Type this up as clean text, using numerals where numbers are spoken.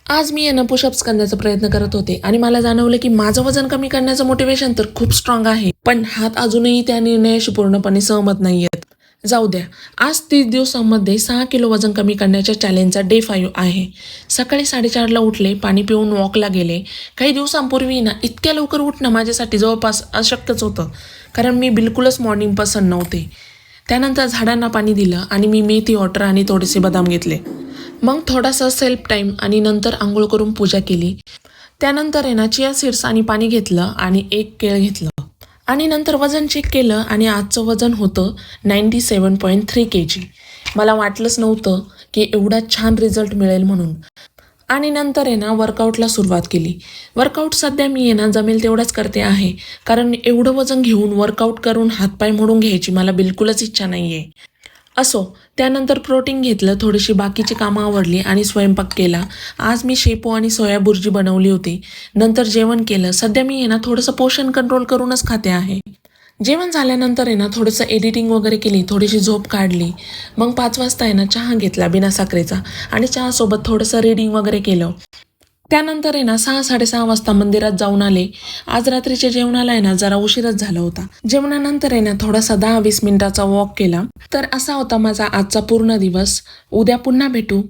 आज मी आहे ना पुशअप्स करण्याचा प्रयत्न करत होते आणि मला जाणवलं की माझं वजन कमी करण्याचं मोटिवेशन तर खूप स्ट्रॉंग आहे, पण हात अजूनही त्या निर्णयाशी पूर्णपणे सहमत नाहीयेत. जाऊ द्या. आज 30 दिवसांमध्ये 6 किलो वजन कमी करण्याच्या चॅलेंजचा डे 5 आहे. सकाळी 4:30ला उठले, पाणी पिऊन वॉकला गेले. काही दिवसांपूर्वी ना इतक्या लवकर उठणं माझ्यासाठी जवळपास अशक्यच होतं, कारण मी बिलकुलच मॉर्निंग पर्सन नव्हते. त्यानंतर झाडांना पाणी दिलं आणि मी मेथी वॉटर आणि थोडेसे बदाम घेतले. मग थोडासा सेल्फ टाईम आणि नंतर आंघोळ करून पूजा केली. त्यानंतर आहे ना चिया सीड्स आणि पाणी घेतलं आणि एक केळ घेतलं आणि नंतर वजन चेक केलं आणि आजचं वजन होतं 97.3 kg. मला वाटलंच नव्हतं की एवढा छान रिझल्ट मिळेल म्हणून. आणि नंतर आहे ना वर्कआउटला सुरुवात केली. वर्कआउट सध्या मी आहे ना जमेल तेवढाच करते आहे, कारण एवढं वजन घेऊन वर्कआउट करून हातपाय मोडून घ्यायची मला बिलकुलच इच्छा नाही आहे. असो, त्यानंतर प्रोटीन घेतलं, थोडीशी बाकीची कामं आवरली आणि स्वयंपाक केला. आज मी शेपू आणि सोया बुर्जी बनवली होती. नंतर जेवण केलं. सध्या मी आहे ना थोडंसं पोषण कंट्रोल करूनच खाते आहे. जेवण झाल्यानंतर आहे ना थोडंसं एडिटिंग वगैरे केली, थोडीशी झोप काढली. मग 5 वाजता आहे ना चहा घेतला बिना साखरेचा आणि चहासोबत थोडंसं रीडिंग वगैरे केलं. त्यानंतर आहे ना 6-6:30 वाजता मंदिरात जाऊन आले. आज रात्रीच्या जेवणाला आहे ना जरा उशीरच झाला होता. जेवणानंतर आहे ना थोडासा 10-20 मिनिटाचा वॉक केला. तर असा होता माझा आजचा पूर्ण दिवस. उद्या पुन्हा भेटू.